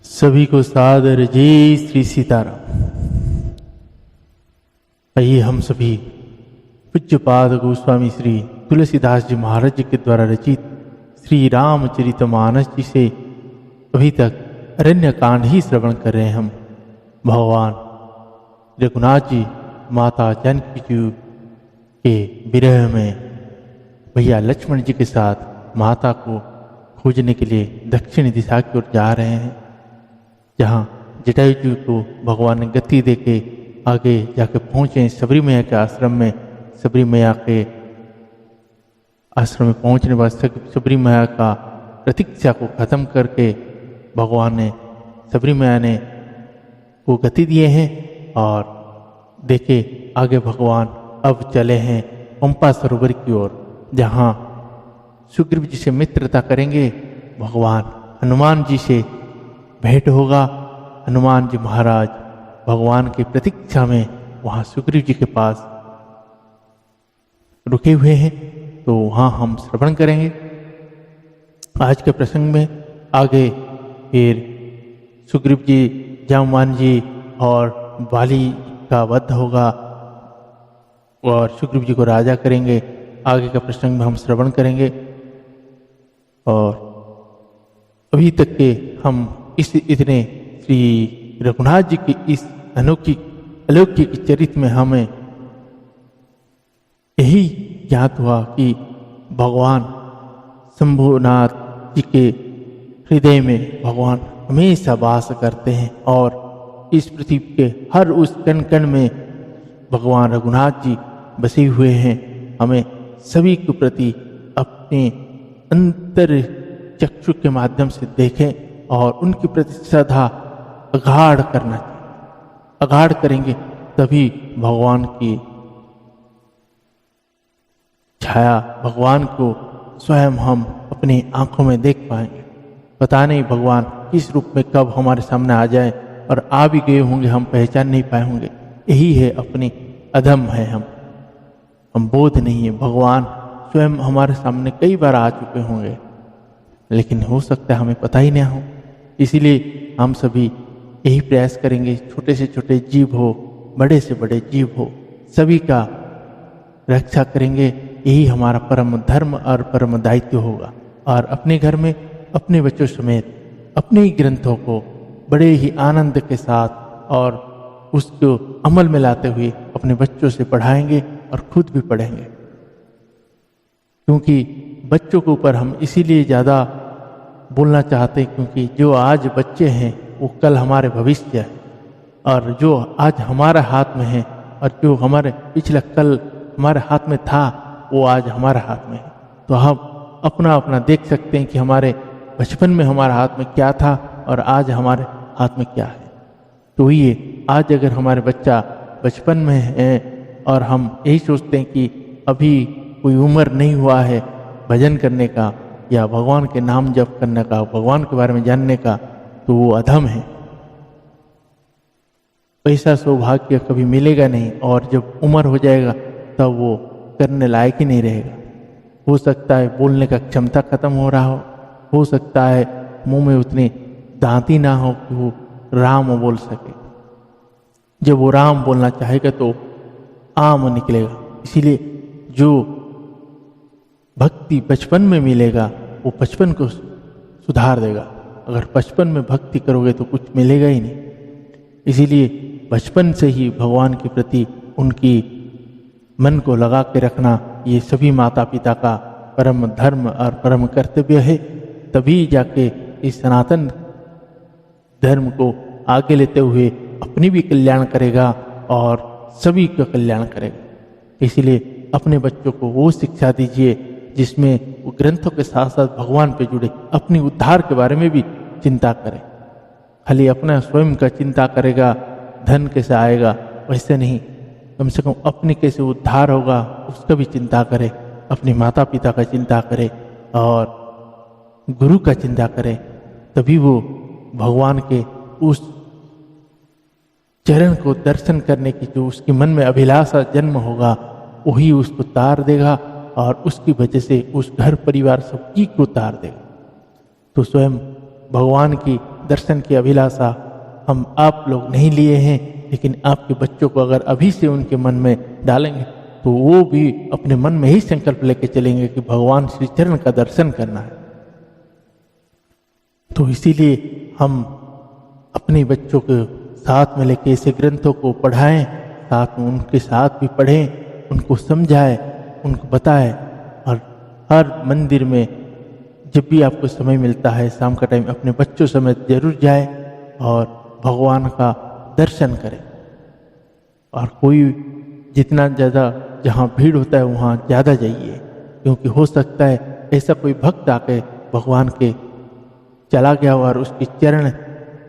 सभी को सादर जय श्री सीताराम। आइए हम सभी पूज्यपाद गोस्वामी श्री तुलसीदास जी महाराज जी के द्वारा रचित श्री रामचरितमानस जी से अभी तक अरण्य कांड ही श्रवण कर रहे हैं। हम भगवान रघुनाथ जी माता जानकी जी के विरह में भैया लक्ष्मण जी के साथ माता को खोजने के लिए दक्षिण दिशा की ओर जा रहे हैं, जहाँ जटायु जी को भगवान ने गति देके आगे जाके पहुँचे सबरी मैया के आश्रम में। सबरी मैया के आश्रम में पहुँचने बाद सबरी मैया का प्रतीक्षा को खत्म करके भगवान ने सबरी मैया ने को गति दिए हैं और देखे आगे भगवान अब चले हैं पंपा सरोवर की ओर, जहाँ सुग्रीव जी से मित्रता करेंगे। भगवान हनुमान जी से भेंट होगा। हनुमान जी महाराज भगवान की प्रतीक्षा में वहाँ सुग्रीव जी के पास रुके हुए हैं, तो वहाँ हम श्रवण करेंगे आज के प्रसंग में। आगे फिर सुग्रीव जी, जामवान जी और बाली का वध होगा और सुग्रीव जी को राजा करेंगे। आगे का प्रसंग में हम श्रवण करेंगे। और अभी तक के हम इतने श्री रघुनाथ जी की इस अलौकिक चरित्र में हमें यही ज्ञात हुआ कि भगवान शंभुनाथ जी के हृदय में भगवान हमेशा वास करते हैं और इस पृथ्वी के हर उस कण कण में भगवान रघुनाथ जी बसे हुए हैं। हमें सभी के प्रति अपने अंतर चक्षु के माध्यम से देखें और उनके प्रति श्रद्धा अगाढ़ करना चाहिए। अगाढ़ करेंगे तभी भगवान की छाया, भगवान को स्वयं हम अपनी आंखों में देख पाएंगे। पता नहीं भगवान किस रूप में कब हमारे सामने आ जाए, और आ भी गए होंगे हम पहचान नहीं पाए होंगे। यही है अपनी अधम है, हम बोध नहीं है। भगवान स्वयं हमारे सामने कई बार आ चुके होंगे, लेकिन हो सकता है हमें पता ही नहीं हो। इसीलिए हम सभी यही प्रयास करेंगे, छोटे से छोटे जीव हो, बड़े से बड़े जीव हो, सभी का रक्षा करेंगे। यही हमारा परम धर्म और परम दायित्व होगा। और अपने घर में अपने बच्चों समेत अपने ही ग्रंथों को बड़े ही आनंद के साथ और उसको अमल में लाते हुए अपने बच्चों से पढ़ाएंगे और खुद भी पढ़ेंगे। क्योंकि बच्चों के ऊपर हम इसीलिए ज़्यादा बोलना चाहते हैं, क्योंकि जो आज बच्चे हैं वो कल हमारे भविष्य है, और जो आज हमारे हाथ में है और जो हमारे पिछला कल हमारे हाथ में था वो आज हमारे हाथ में है। तो हम अपना अपना देख सकते हैं कि हमारे बचपन में हमारे हाथ में क्या था और आज हमारे हाथ में क्या है। तो ये आज अगर हमारे बच्चा बचपन में है और हम यही सोचते हैं कि अभी कोई उम्र नहीं हुआ है भजन करने का या भगवान के नाम जप करने का, भगवान के बारे में जानने का, तो वो अधम है। ऐसा सौभाग्य कभी मिलेगा नहीं, और जब उम्र हो जाएगा तब वो करने लायक ही नहीं रहेगा। हो सकता है बोलने का क्षमता खत्म हो रहा हो सकता है मुंह में उतनी दांती ना हो कि वो राम बोल सके। जब वो राम बोलना चाहेगा तो आम निकलेगा। इसीलिए जो भक्ति बचपन में मिलेगा वो बचपन को सुधार देगा। अगर बचपन में भक्ति करोगे तो कुछ मिलेगा ही नहीं। इसीलिए बचपन से ही भगवान के प्रति उनकी मन को लगा के रखना ये सभी माता पिता का परम धर्म और परम कर्तव्य है। तभी जाके इस सनातन धर्म को आगे लेते हुए अपनी भी कल्याण करेगा और सभी का कल्याण करेगा। इसलिए अपने बच्चों को वो शिक्षा दीजिए जिसमें वो ग्रंथों के साथ साथ भगवान पे जुड़े, अपनी उद्धार के बारे में भी चिंता करें। खाली अपना स्वयं का चिंता करेगा, धन कैसे आएगा, वैसे नहीं। कम से कम अपने कैसे उद्धार होगा उसका भी चिंता करे, अपने माता पिता का चिंता करे और गुरु का चिंता करे। तभी वो भगवान के उस चरण को दर्शन करने की जो उसके मन में अभिलाषा जन्म होगा वही उसको तार देगा और उसकी वजह से उस घर परिवार सबकी को तार देगा। तो स्वयं भगवान की दर्शन की अभिलाषा हम आप लोग नहीं लिए हैं, लेकिन आपके बच्चों को अगर अभी से उनके मन में डालेंगे तो वो भी अपने मन में ही संकल्प लेके चलेंगे कि भगवान श्री चरण का दर्शन करना है। तो इसीलिए हम अपने बच्चों को साथ में लेके ऐसे ग्रंथों को पढ़ाएं, साथ में उनके साथ भी पढ़ें, उनको समझाएं, उनको बताएं। और हर मंदिर में जब भी आपको समय मिलता है शाम का टाइम अपने बच्चों समेत जरूर जाए और भगवान का दर्शन करें। और कोई जितना ज़्यादा जहाँ भीड़ होता है वहाँ ज़्यादा जाइए, क्योंकि हो सकता है ऐसा कोई भक्त आके भगवान के चला गया और उसके चरण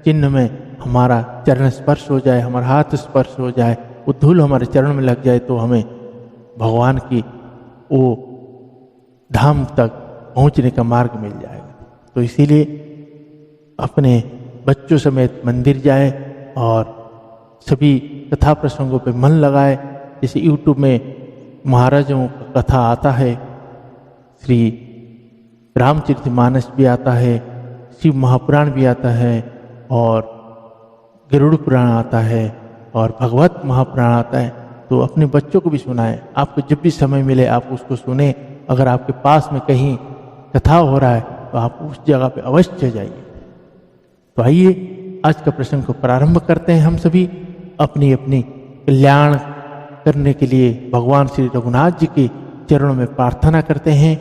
चिन्ह में हमारा चरण स्पर्श हो जाए, हमारा हाथ स्पर्श हो जाए, वो धूल हमारे चरण में लग जाए तो हमें भगवान की वो धाम तक पहुंचने का मार्ग मिल जाएगा। तो इसीलिए अपने बच्चों समेत मंदिर जाए और सभी कथा प्रसंगों पे मन लगाए। जैसे यूट्यूब में महाराजों का कथा आता है, श्री रामचरितमानस भी आता है, शिव महापुराण भी आता है, और गरुड़ पुराण आता है, और भगवत महापुराण आता है। तो अपने बच्चों को भी सुनाएं। आपको जब भी समय मिले आप उसको सुने। अगर आपके पास में कहीं कथा हो रहा है तो आप उस जगह पे अवश्य जाइए। तो आइए आज का प्रसंग को प्रारंभ करते हैं। हम सभी अपनी अपनी कल्याण करने के लिए भगवान श्री रघुनाथ जी के चरणों में प्रार्थना करते हैं।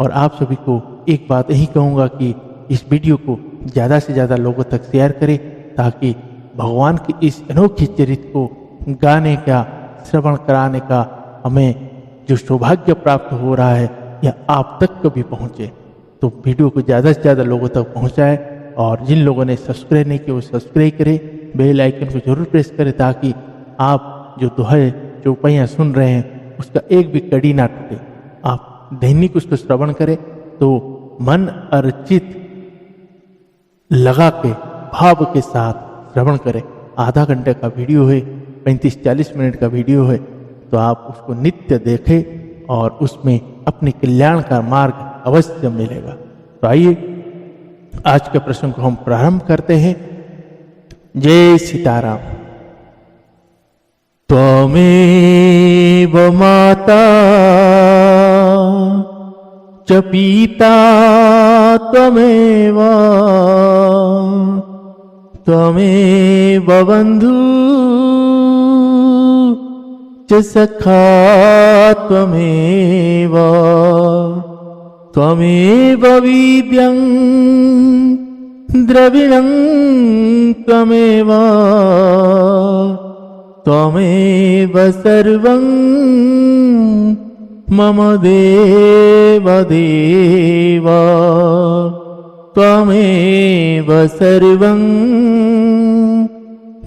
और आप सभी को एक बात यही कहूँगा कि इस वीडियो को ज़्यादा से ज़्यादा लोगों तक शेयर करें, ताकि भगवान के इस अनोखे चरित्र को गाने का, श्रवण कराने का हमें जो सौभाग्य प्राप्त हो रहा है या आप तक कभी पहुँचे। तो वीडियो को ज़्यादा से ज़्यादा लोगों तक पहुँचाए। और जिन लोगों ने सब्सक्राइब नहीं किया वो सब्सक्राइब करें, बेल आइकन को जरूर प्रेस करें, ताकि आप जो दोहे चौपाइयाँ सुन रहे हैं उसका एक भी कड़ी ना टूटे। आप दैनिक उसको श्रवण करें तो मन अर्चित लगा के भाव के साथ श्रवण करें। आधा घंटे का वीडियो है, 35-40 मिनट का वीडियो है, तो आप उसको नित्य देखें और उसमें अपने कल्याण का मार्ग अवश्य मिलेगा। तो आइए आज के प्रश्न को हम प्रारंभ करते हैं। जय सीताराम। त्वमेव माता च पिता त्वमेव, त्वमेव बन्धु च सखा त्वमेव, त्वमेव विद्यं द्रविणं त्वमेव, त्वमेव सर्वं मम देव देव, त्वमेव सर्वं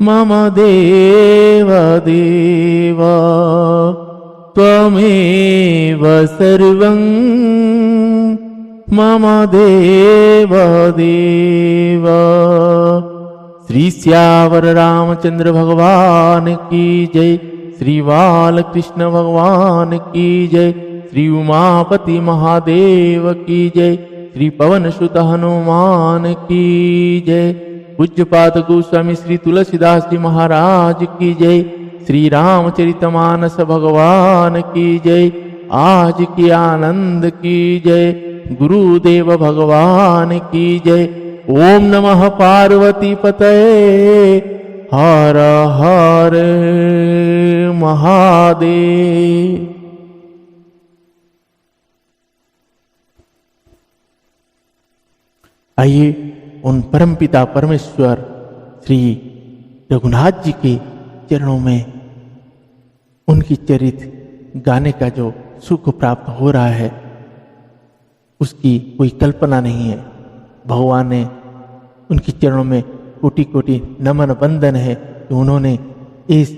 मम देव देव, त्वमेव सर्वं मम देव देव। श्री श्यावर रामचंद्र भगवान की जय। श्री बालकृष्ण भगवान की जय। श्री उमापति महादेव की जय। श्री पवन सुत हनुमान की जय। पूज्यपाद गोस्वामी श्री तुलसीदास जी महाराज की जय। श्री रामचरितमानस भगवान की जय। आज की आनंद की जय। गुरुदेव भगवान की जय। ओम नमः पार्वती पतये हर हर महादेव। आइए उन परमपिता परमेश्वर श्री रघुनाथ जी के चरणों में उनकी चरित्र गाने का जो सुख प्राप्त हो रहा है उसकी कोई कल्पना नहीं है। भगवान ने उनके चरणों में कोटि कोटि नमन वंदन है कि उन्होंने इस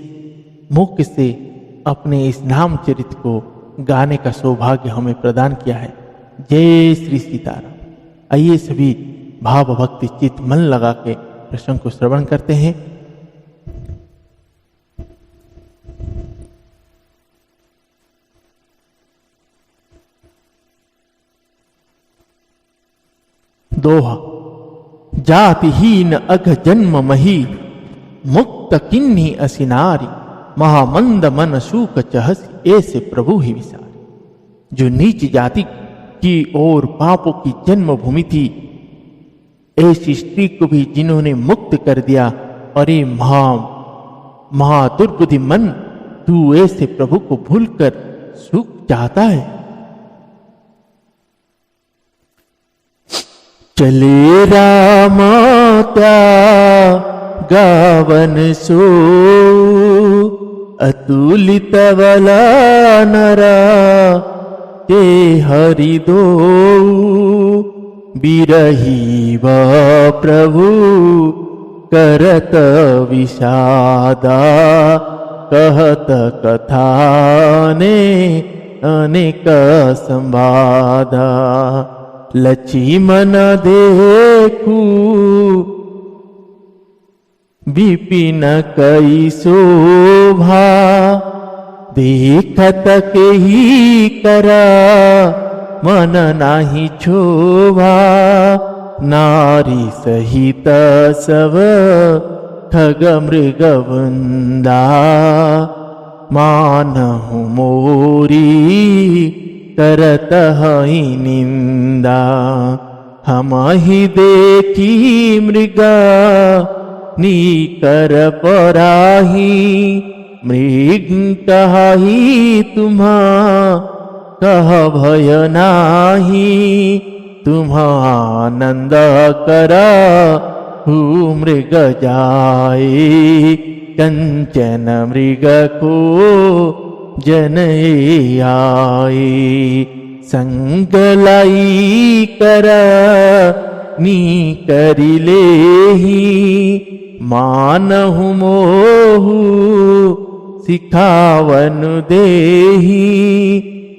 मुख से अपने इस नाम चरित्र को गाने का सौभाग्य हमें प्रदान किया है। जय श्री सीताराम। आइए सभी भाव भक्ति चित्त मन लगा के प्रसंग को श्रवण करते हैं। दोहा। जातिहीन अघ जन्म मही, मुक्त किन्ही असिनारी, महामंद मन सूक चहसी, ऐसे प्रभु ही विसारी। जो नीच जाति की और पापों की जन्मभूमि थी, ऐसी स्त्री को भी जिन्होंने मुक्त कर दिया। अरे महादुर्बुद्धि मन, तू ऐसे प्रभु को भूलकर सुख चाहता है। चले राम गावन सो, अतुलित वला नरा ते हरि दो, बिरही व प्रभु करत विषादा, कहत कथाने अनेक संवादा। लक्ष्मण देखू विपिन कई शोभा, देखत के ही करा मन नाही क्षोभा। नारी सहित सब खग मृग वृंदा, मानहु मोरी करत हई निंदा। हम ही देखी मृगा नीकर पराही, मृग कहाही तुम्हा कह भय नाही। तुम्हा आनंद करा हु मृग जाए, कंचन मृग को जन आए। संग लाई कर नी करी लेही, मानहु मोहु सिखावन देही।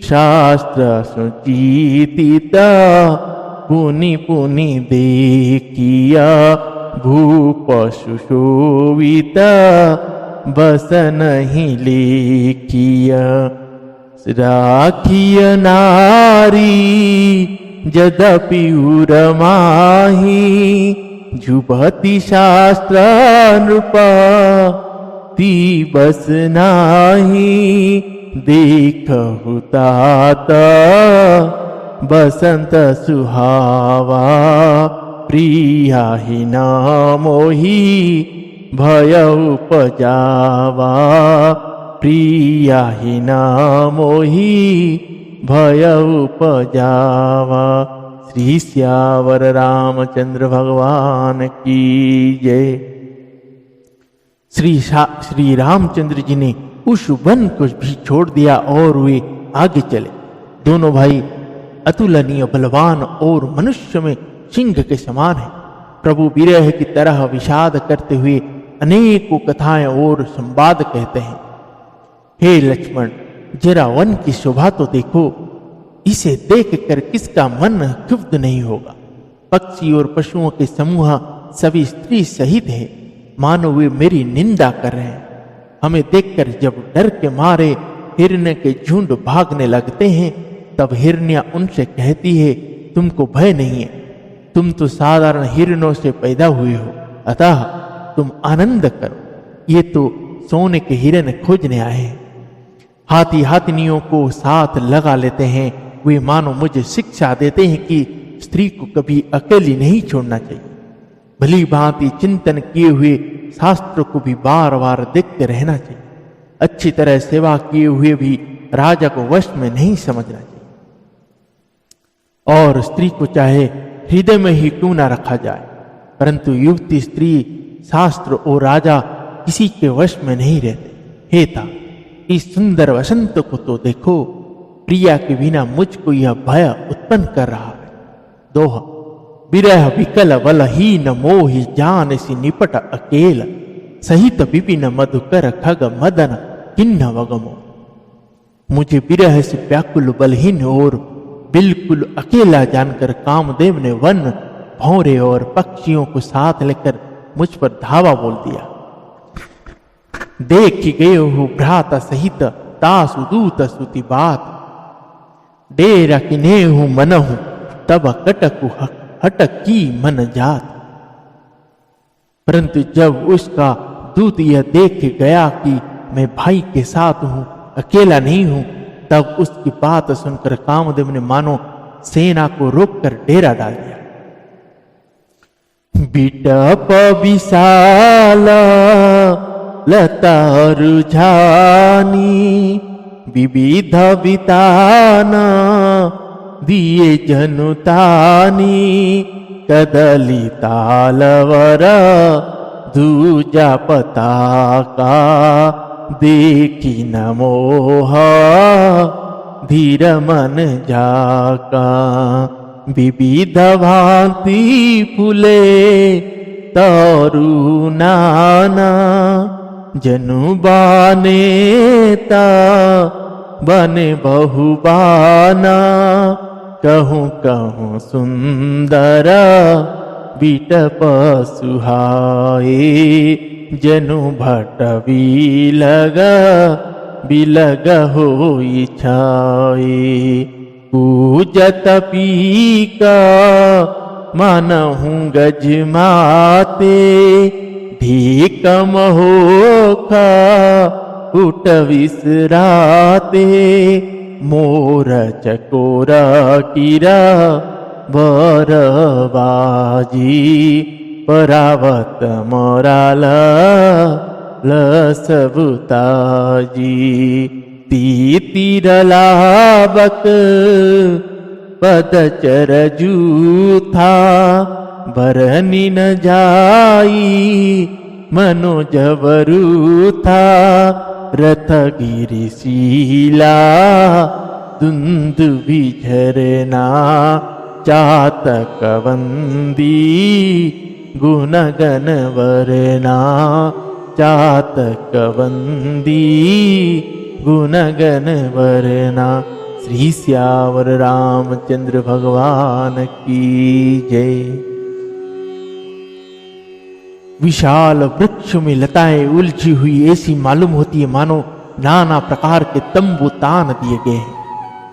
शास्त्र सुचितिता पुनि पुनि देखिया, भूप सुशोभिता बस नहीं लेखिया। राखिय नारी यद्यपि उरमाही, जुभति शास्त्र नृपा ती बस नाही। देखहु तात बसंत सुहावा, प्रिया ही नामोही भय उपजावा। प्रिया ही नामोही भय उपजावा। श्री सियावर रामचंद्र भगवान की जय। श्री रामचंद्र जी ने उस वन को भी छोड़ दिया और वे आगे चले। दोनों भाई अतुलनीय बलवान और मनुष्य में सिंह के समान है। प्रभु विरह की तरह विषाद करते हुए अनेकों कथाएं और संवाद कहते हैं। हे लक्ष्मण, जरा वन की शोभा तो देखो, इसे देखकर किसका मन क्षुब्ध नहीं होगा। पक्षी और पशुओं के समूह सभी स्त्री सहित है, मानो वे मेरी निंदा कर रहे हैं। हमें देखकर जब डर के मारे हिरण्य के झुंड भागने लगते हैं, तब हिरण्या उनसे कहती है, तुमको भय नहीं है, तुम तो साधारण हिरणों से पैदा हुए हो, अतः तुम आनंद करो। ये तो सोने के हिरण खोजने आए हैं। हाथी हाथिनियों को साथ लगा लेते हैं। वे मानो मुझे शिक्षा देते हैं कि स्त्री को कभी अकेली नहीं छोड़ना चाहिए। भली भांति चिंतन किए हुए शास्त्र को भी बार बार देखते रहना चाहिए। अच्छी तरह सेवा किए हुए भी राजा को वश में नहीं समझना चाहिए। और स्त्री को चाहे हृदय में ही क्यों ना रखा जाए, परंतु युवती, स्त्री, शास्त्र और राजा किसी के वश में नहीं रहते। हे ता, इस सुंदर वसंत को तो देखो, प्रिया के बिना मुझको यह भय उत्पन्न कर रहा है। दोहा। विरह विकल बलहीन मोहि जान सी निपट अकेल, सहित विपिन मधुकर खग मदन किन्न वगमो। मुझे विरह से व्याकुल, बलहीन और बिल्कुल अकेला जानकर कामदेव ने वन, भौरे और पक्षियों को साथ लेकर मुझ पर धावा बोल दिया। देखी गए हो भ्राता सहित तासु दूत सुति बात, डेरा किने हूं मनहु तब कटकु हटक की मन जात। परंतु जब उसका दूत यह देख के गया कि मैं भाई के साथ हूं, अकेला नहीं हूं, तब उसकी बात सुनकर कामदेव ने मानो सेना को रोककर डेरा डाल दिया। बिटप विशाल लता रुझानी विविध वितान दिए जनुतानी कदली तालवर दूजा पताका देखी न मोह धीर मन जाका विविध भांति फूले तरू नाना जनु बानेता बने बहुबाना कहूँ कहूँ सुंदर बिटप सुहाए जनु भट बिलग होई छाए पूजत पीका मानहूँ गजमाते ढीक महोखा उठ विसराते मोर चकोरा कीरा बरबाजी परावत मोराल लसबुताजी तीतिर लाबक पदचर जूथा बरनी न जाई मनोजवरूथा रथ गिरिशीला दुंदुभि झरना चातक वंदी गुणगण वरना चातक वंदी गुणगण वरना। श्री सियावर रामचंद्र भगवान की जय। विशाल वृक्ष में लताएं उलझी हुई ऐसी मालूम होती है मानो नाना प्रकार के तंबू तान दिए गए हैं।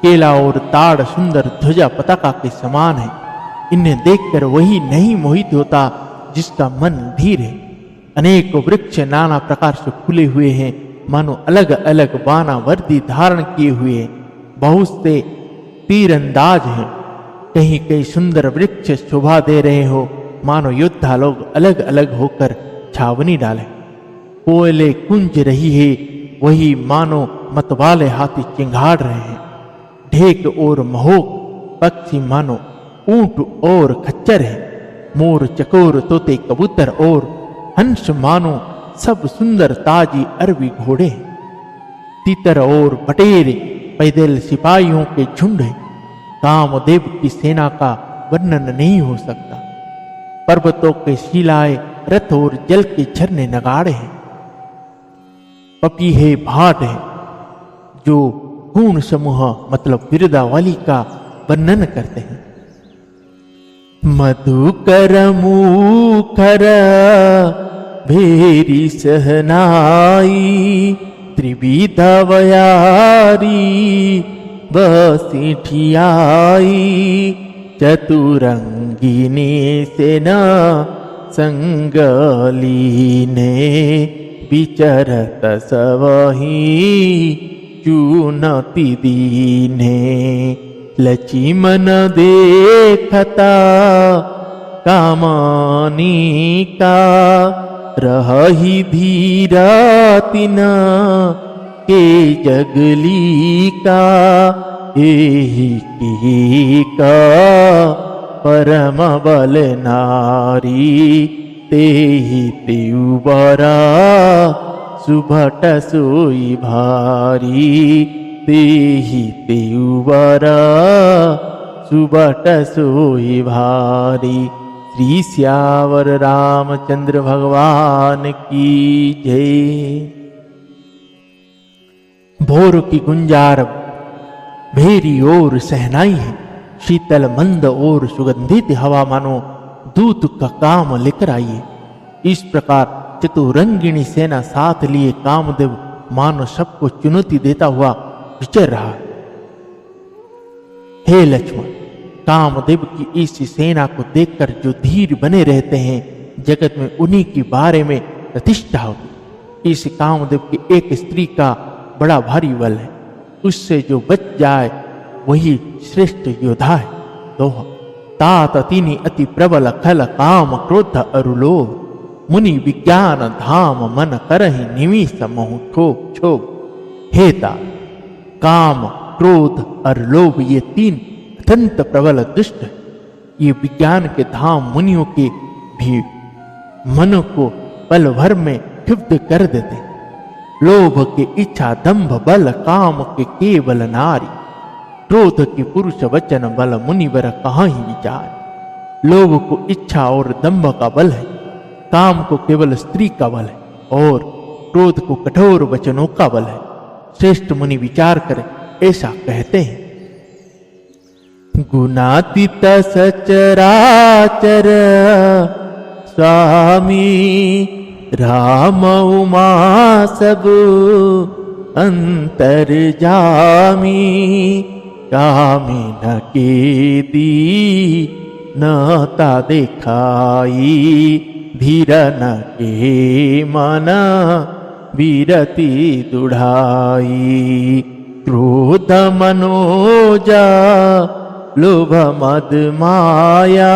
केला और ताड़ सुंदर ध्वजा पताका के समान है। इन्हें देखकर वही नहीं मोहित होता जिसका मन धीर है। अनेक वृक्ष नाना प्रकार से फूले हुए हैं, मानो अलग अलग बाना वर्दी धारण किए हुए हैं। बहुत से तीरंदाज हैं। कहीं कहीं सुंदर वृक्ष शोभा दे रहे हो, मानो योद्धा लोग अलग अलग होकर छावनी डाले। कोयले कुंज रही है, वही मानो मतवाले हाथी चिंगाड़ रहे हैं। ढेक और महोक पक्षी मानो ऊंट और खच्चर है। मोर चकोर तोते कबूतर और हंस मानो सब सुंदर ताजी अरबी घोड़े हैं। तीतर और बटेर पैदल सिपाहियों के झुंड है। कामदेव की सेना का वर्णन नहीं हो सकता। पर्वतों के शिलाएं रथ और जल के झरने नगाड़े हैं। पपीहे भाट है जो गुण समूह मतलब बिरदावली का वर्णन करते हैं। मधुकर मुखर भेरी सहनाई त्रिविध वयारी बसी ठियाई चतुरंगिनी सेना संगलीने विचरत सवही चूनति दीने लक्ष्मण देखता कामानी का रही धीरा तिना के जगली का एही की का परम बल नारी तेहि तेउबरा सुभट सोई भारी तेहि तेउबरा सुभट सोई भारी। श्री सियावर रामचंद्र भगवान की जय। भोर की गुंजार भेरी और सहनाई है। शीतल मंद और सुगंधित हवा मानो दूत का काम लेकर आई है। इस प्रकार चतुरंगिणी सेना साथ लिए कामदेव मानो सबको चुनौती देता हुआ विचर रहा। हे लक्ष्मण, कामदेव की इस सेना को देखकर जो धीर बने रहते हैं जगत में उन्हीं के बारे में प्रतिष्ठा होगी। इस कामदेव की एक स्त्री का बड़ा भारी बल है, उससे जो बच जाए वही श्रेष्ठ योद्धा है। दोहा तात तीनी अति प्रबल खल काम क्रोध अरुलोभ मुनि विज्ञान धाम मन करहि निमिष मोह क्षोभ क्षोभ। हे तात, काम क्रोध और लोभ ये तीन अत्यंत प्रबल दुष्ट है। ये विज्ञान के धाम मुनियों के भी मन को पल भर में क्षुब्ध कर देते। लोभ के इच्छा दंभ बल काम के केवल नारी, क्रोध के पुरुष वचन बल मुनिवर कहाँ ही विचार। लोभ को इच्छा और दंभ का बल है, काम को केवल स्त्री का बल है और क्रोध को कठोर वचनों का बल है। श्रेष्ठ मुनि विचार करें ऐसा कहते हैं। गुणातीत सचराचर स्वामी राम उमा सब अंतर जामी। कामी न के दी नता दिखाई धीर न के मना विरति दुढ़ाई। क्रोध मनोजा लोभ मद माया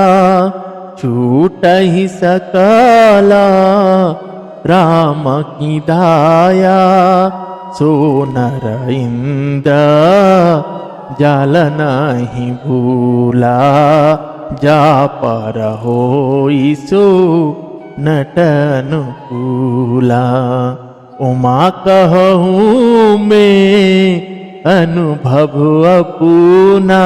छूट ही सकला राम की दाया। सोनर इंद्र जाल नहीं भूला जा पर होई सो नटन कूला। उमा कहूँ मैं अनुभव अपना,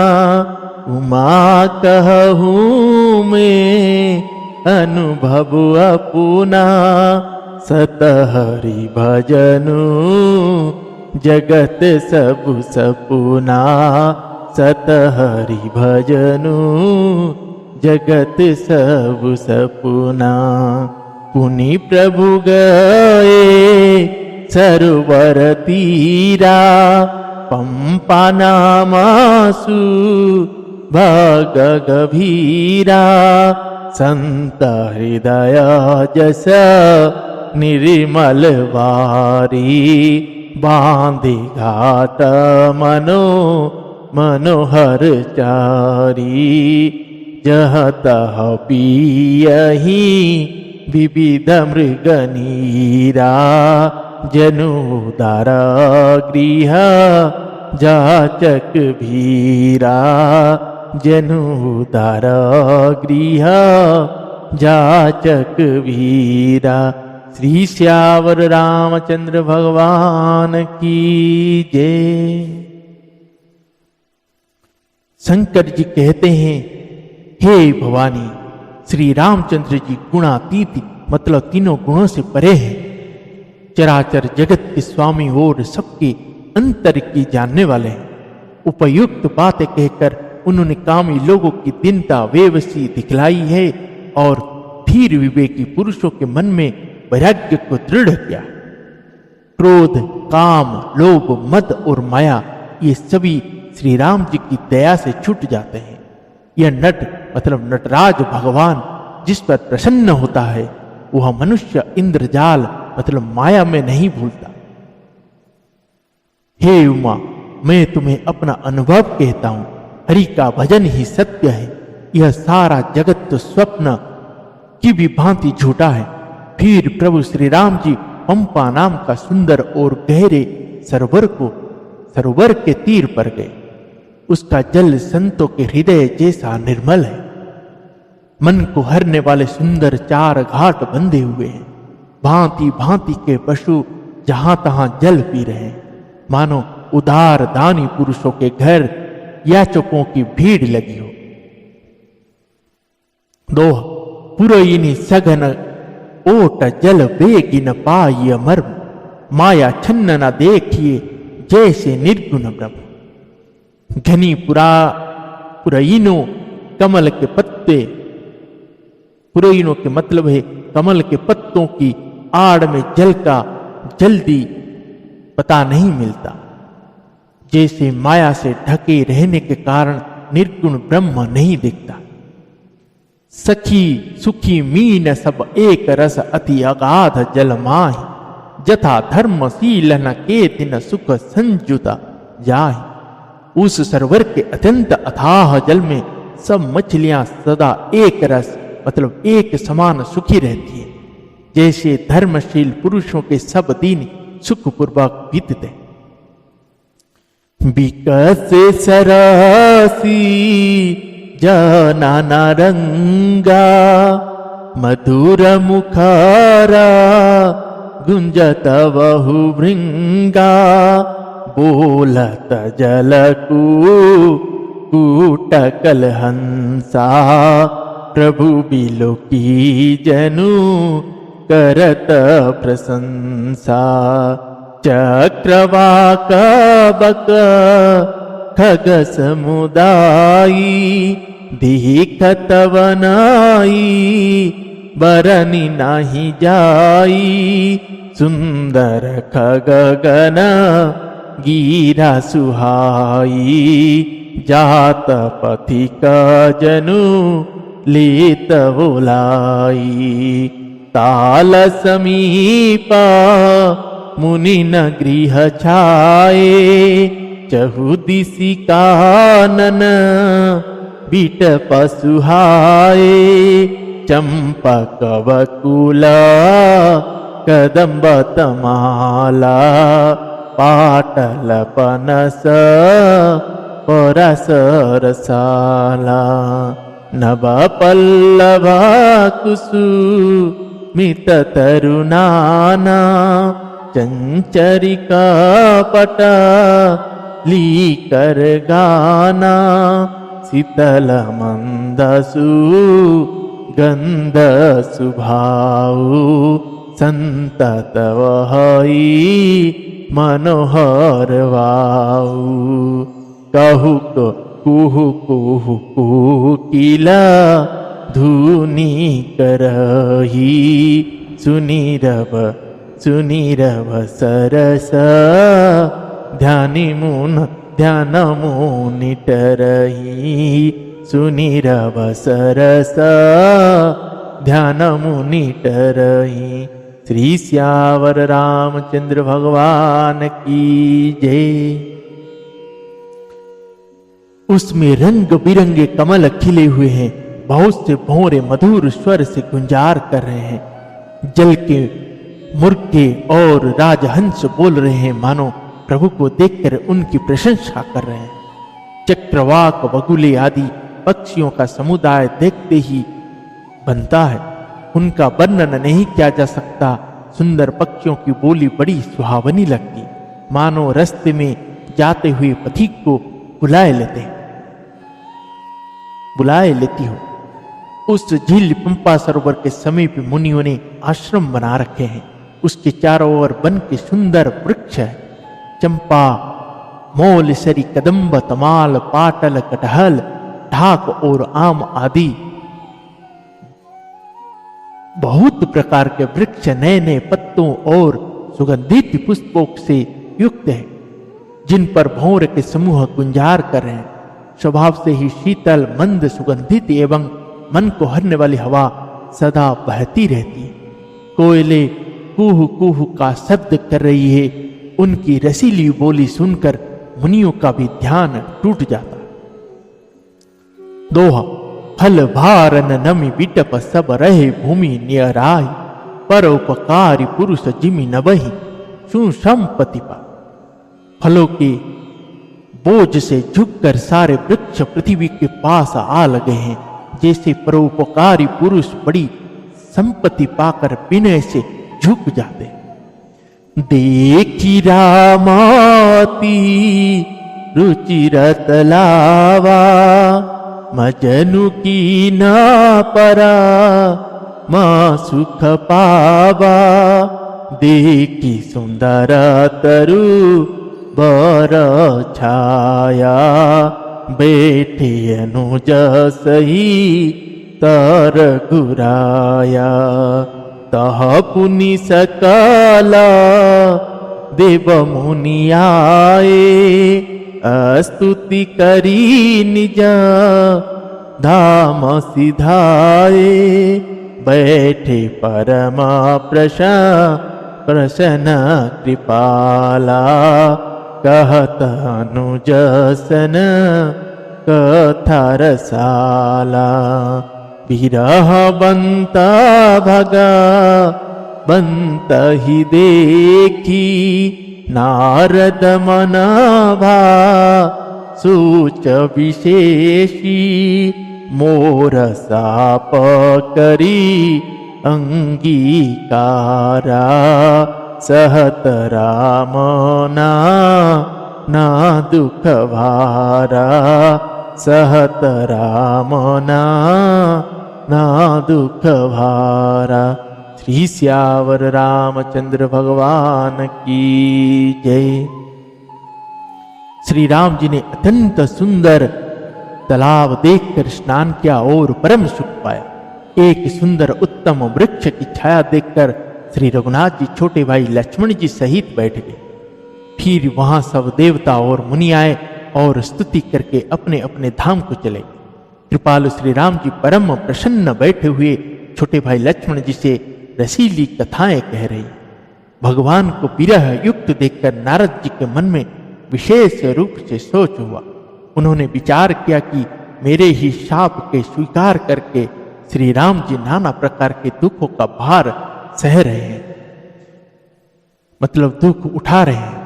उमा कहूँ मैं अनुभव अपना। सतहरि भजनु जगत सब सपुना, सतहरि भजनु जगत सब सपुना। पुनि प्रभु गए सरोवर तीरा, पंपा नामासु भग गभीरा। संत हृदय जस निर्मल वारी, बांधे घाट मनो मनोहर चारी। जह तह पियहि विविध मृग नीरा, जनुदार गृह जाचक भीरा। जनुदार गृह जाचक भीरा। श्री श्यावर रामचंद्र भगवान की जय। शंकर जी कहते हैं, हे भवानी, श्री रामचंद्र जी गुणातीत मतलब तीनों गुणों से परे हैं। चराचर जगत के स्वामी और सबके अंतर की जानने वाले हैं। उपयुक्त बातें कहकर उन्होंने कामी लोगों की दीनता वेवसी दिखलाई है और धीर विवेकी पुरुषों के मन में वैराग्य को दृढ़ किया। क्रोध, काम, लोभ, मद और माया ये सभी श्री राम जी की दया से छूट जाते हैं। यह नट मतलब नटराज भगवान जिस पर प्रसन्न होता है वह मनुष्य इंद्रजाल मतलब माया में नहीं भूलता। हे उमा, मैं तुम्हें अपना अनुभव कहता हूं। हरि का भजन ही सत्य है। यह सारा जगत तो स्वप्न की भी भांति झूठा है। फिर प्रभु श्री राम जी पंपा नाम का सुंदर और गहरे सरोवर के तीर पर गए। उसका जल संतों के हृदय जैसा निर्मल है। मन को हरने वाले सुंदर 4 घाट बंधे हुए हैं। भांति भांति के पशु जहां तहां जल पी रहे हैं। मानो उदार दानी पुरुषों के घर याचकों की भीड़ लगी हो। दोह पुरयिनी सघन ओट जल बेगिन पाय मर्म, माया छन्न न देखिए जैसे निर्गुण ब्रह्म। घनी पुरयिनों कमल के पत्ते, पुरयिनों के मतलब है कमल के पत्तों की आड़ में जल का जल्दी पता नहीं मिलता। जैसे माया से ढके रहने के कारण निर्गुण ब्रह्म नहीं दिखता। सखी सुखी मीन सब एक रस अति अगाध जल माहि, जथा धर्मशील न के दिन सुख संजुता जाहि। उस सरोवर के अत्यंत अथाह जल में सब मछलियां सदा एक रस मतलब एक समान सुखी रहती है, जैसे धर्मशील पुरुषों के सब दिन सुखपूर्वक बीतते। विकस सरासी जाना रंगा, मधुर मुखारा गुंजत बहु भृंगा, बोलत जलकू कूटकल हंसा, प्रभु बिलो की जनु करत प्रशंसा। चक्रवाक बक खग समुदायी, दिखत वनाई बरनी नाही जाई, सुंदर खगगन गीरा सुहाई, जात पथिक जनु लेत बोलाई। ताल समीपा मुनि न गृह छाए, चहुदिशि कानन बीट पसुहाए, चंपक बकुल कदम्ब तमाला, पाटल पनस परसर साला। नभ पल्लवा कुसुमित तरुणाना, चंचरिका पटा लीकर गाना, शीतल मंदसु गंध सुभाऊ, संतत वही मनोहर वाऊ। कहु कुहु कुहु कुकिला धुनी करही, सुनीरव सुनीरव सरस ध्यानि मुनि टरही, सुनीरव सरस ध्यान मुनि टरही। श्री श्यावर रामचंद्र भगवान की जय। उसमें रंग बिरंगे कमल खिले हुए हैं, बहुत से भौरे मधुर स्वर से गुंजार कर रहे हैं। जल के मुर्गे और राजहंस बोल रहे हैं, मानो प्रभु को देखकर उनकी प्रशंसा कर रहे हैं। चक्रवाक बगुले आदि पक्षियों का समुदाय देखते ही बनता है, उनका वर्णन नहीं किया जा सकता। सुंदर पक्षियों की बोली बड़ी सुहावनी लगती, मानो रास्ते में जाते हुए पथिक को बुलाए लेती हो। उस झील पंपा सरोवर के समीप मुनियों ने आश्रम बना रखे हैं। उसके चारों ओर वन के सुंदर वृक्ष है, चंपा मोलसरी कदम्ब तमाल पाटल कटहल ढाक और आम आदि बहुत प्रकार के वृक्ष नए नए पत्तों और सुगंधित पुष्पों से युक्त है, जिन पर भौर के समूह गुंजार कर रहे हैं। स्वभाव से ही शीतल मंद सुगंधित एवं मन को हरने वाली हवा सदा बहती रहती है। कोयले कुहू कुहू का शब्द कर रही है, उनकी रसीली बोली सुनकर मुनियों का भी ध्यान टूट जाता। दोहा फल भारन नमि बिटप सब रहे भूमि नियराई, परोपकारी पुरुष जिमि नबहि सुसंपत्ति पा। फलों के बोझ से झुककर सारे वृक्ष पृथ्वी के पास आ लगे हैं, जैसे परोपकारी पुरुष बड़ी संपत्ति पाकर विनय से झुक जाते। देखी रामाती रुचिरत लावा, मजनु की ना परा माँ सुख पावा। देखी सुंदर तरु बर छाया, बैठे अनुज सही तर गुराया। तह पुनि सकला देव मुनि आए, स्तुति करी निज धाम सिधाए, बैठे परम प्रसन्न कृपाला, कहत अनुज सन कथा रसाला। विरह बंत भगा बंत ही देखी, नारद मन भा सूच विशेषी, मोर साप करी अंगीकारा, सहत राम ना दुख भारा, सहत राम ना दुख भारा। श्री सियावर रामचंद्र भगवान की जय। श्री राम जी ने अत्यंत सुंदर तालाब देखकर स्नान किया और परम सुख पाया। एक सुंदर उत्तम वृक्ष की छाया देखकर श्री रघुनाथ जी छोटे भाई लक्ष्मण जी सहित बैठ गए। फिर वहां सब देवता और मुनि आए और स्तुति करके अपने अपने धाम को चले। कृपालु श्री राम जी परम प्रसन्न बैठे हुए छोटे भाई लक्ष्मण जी से रसीली कथाएं कह रही। भगवान को विरह युक्त देखकर नारद जी के मन में विशेष रूप से सोच हुआ। उन्होंने विचार किया कि मेरे ही शाप के स्वीकार करके श्री राम जी नाना प्रकार के दुखों का भार सह रहे हैं, मतलब दुख उठा रहे हैं।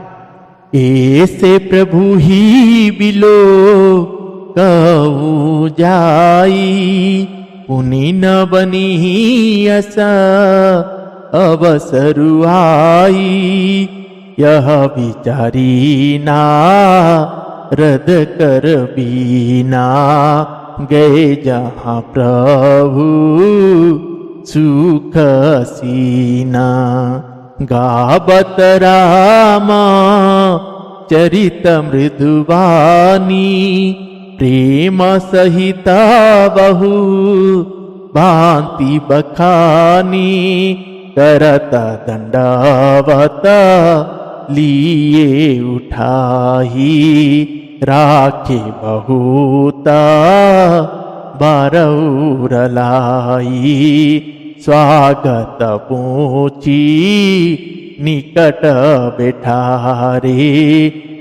ऐसे प्रभु ही बिलो कहूँ जाई, पुनि न बनी असा अवसरु आई, यह विचारी ना रद कर बीना, गए जहाँ प्रभु सुख सीना। गावत रामा चरित मृदुवानी, प्रेम सहित बहु भांति बखानी, करत दंडवत लिए उठाही, राखे बहुता बारौर लाई, स्वागत पूछी निकट बैठारे,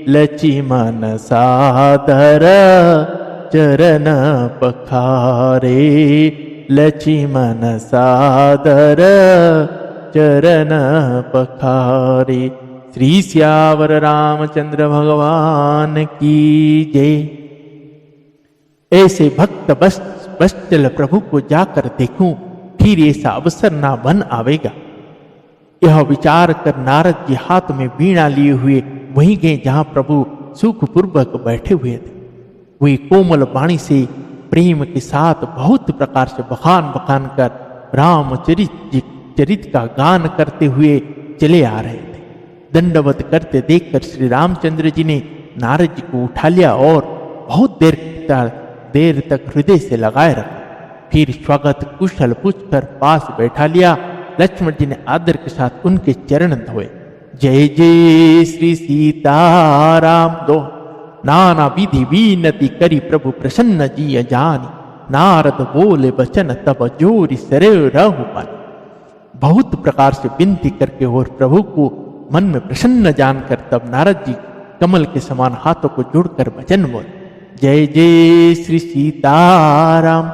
लक्ष्मण सादर चरण पखारे, लक्ष्मण सादर चरण पखारे। श्री सियावर रामचंद्र भगवान की जय। ऐसे भक्त वत्सल प्रभु को जाकर देखूं, फिर ऐसा अवसर ना बन आवेगा। यह विचार कर नारद जी हाथ में वीणा लिए हुए वहीं गए जहां प्रभु सुखपूर्वक बैठे हुए थे। वे कोमल वाणी से प्रेम के साथ बहुत प्रकार से बखान बखान कर रामचरित का गान करते हुए चले आ रहे थे। दंडवत करते देखकर श्री रामचंद्र जी ने नारद जी को उठा लिया और बहुत देर तक हृदय से लगाए रखा। फिर स्वागत कुशल पूछकर पास बैठा लिया। लक्ष्मण जी ने आदर के साथ उनके चरण धोए। जय जय श्री सीताराम दो नाना विधि विनती करी, प्रभु प्रसन्न जी जानी, नारद बोले बचन तब जोरी सरे रहु पानी। बहुत प्रकार से विनती करके और प्रभु को मन में प्रसन्न जानकर तब नारद जी कमल के समान हाथों को जोड़कर वचन बोले, जय जय श्री सीताराम।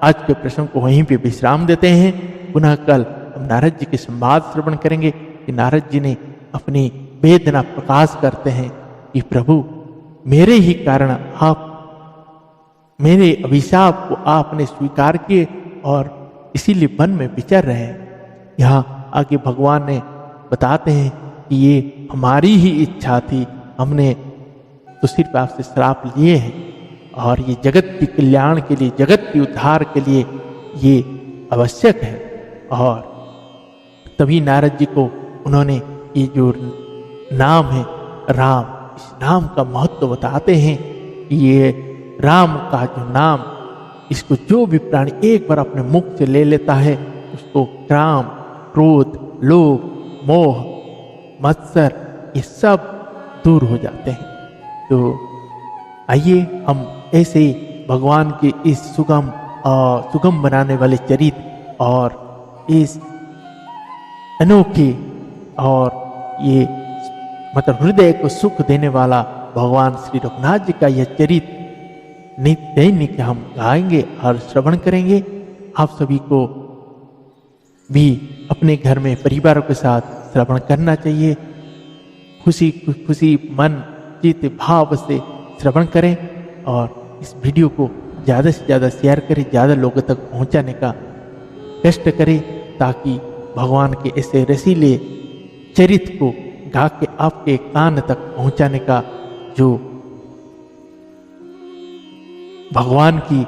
आज के प्रसंग को वहीं पे विश्राम देते हैं। पुनः कल हम नारद जी के संवाद श्रवण करेंगे कि नारद जी ने अपनी वेदना प्रकाश करते हैं कि प्रभु मेरे ही कारण आप मेरे अभिशाप को आपने स्वीकार किए और इसीलिए वन में विचर रहे हैं। यहाँ आगे भगवान ने बताते हैं कि ये हमारी ही इच्छा थी, हमने तो सिर्फ आपसे श्राप लिए हैं और ये जगत के कल्याण के लिए, जगत के उद्धार के लिए ये आवश्यक है। और तभी नारद जी को उन्होंने ये जो नाम है राम, इस नाम का महत्व बताते हैं कि ये राम का जो नाम, इसको जो भी प्राणी एक बार अपने मुख से ले लेता है उसको काम, क्रोध, लोभ, मोह, मत्सर ये सब दूर हो जाते हैं। तो आइए हम ऐसे भगवान के इस सुगम बनाने वाले चरित्र और इस अनोखे और ये मतलब हृदय को सुख देने वाला भगवान श्री रघुनाथ जी का यह चरित्र दैनिक हम गाएंगे और श्रवण करेंगे। आप सभी को भी अपने घर में परिवारों के साथ श्रवण करना चाहिए। खुशी खुशी मन चित्त भाव से श्रवण करें और इस वीडियो को ज़्यादा से ज़्यादा शेयर करें, ज़्यादा लोगों तक पहुंचाने का कष्ट करें, ताकि भगवान के ऐसे रसीले चरित्र को गा के आपके कान तक पहुंचाने का जो भगवान की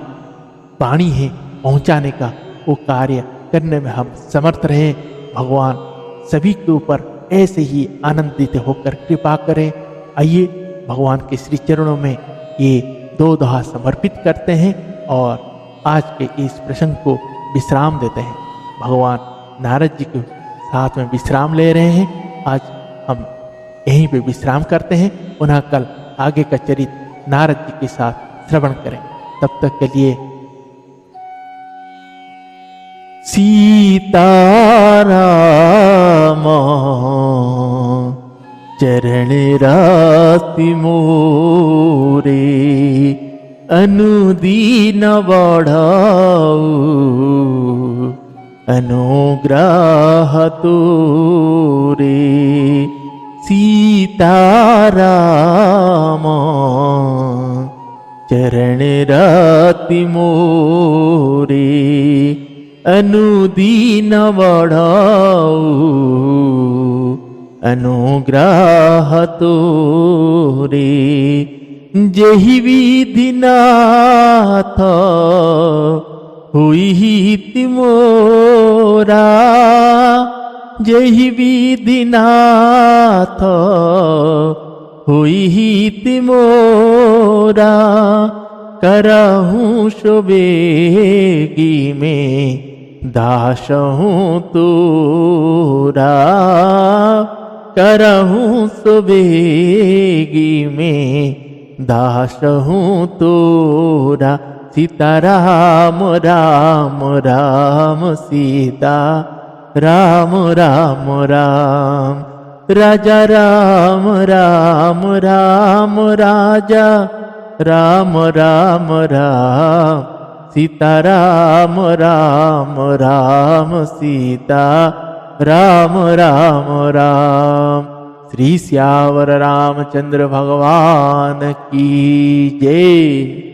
वाणी है पहुंचाने का वो कार्य करने में हम समर्थ रहे। भगवान सभी के ऊपर ऐसे ही आनंदित होकर कृपा करें। आइए भगवान के श्री चरणों में ये 2 दोहा समर्पित करते हैं और आज के इस प्रसंग को विश्राम देते हैं। भगवान नारद जी के साथ में विश्राम ले रहे हैं। आज हम यहीं पे विश्राम करते हैं, पुनः कल आगे का चरित्र नारद जी के साथ श्रवण करें। तब तक के लिए सीताराम चरण राति मोरे अनुदीन बढ़ाऊ अनुग्रह तोरे। सीताराम चरण राति मोरे अनुदीन बढ़ाऊ अनुग्रह तोरे। जेहि विधि नाथ हुई हिति मोरा जेहि विधि नाथ हुई हिति मोरा। करहूँ सुबेगी में दास हूँ तोरा करहूँ सुबेगी में दास हूँ तोरा। सीता राम राम राम सीता राम राम राम राजा राम राम राम राजा राम राम राम सीता राम राम राम सीता राम राम राम। श्री श्यावर रामचंद्र भगवान की जय।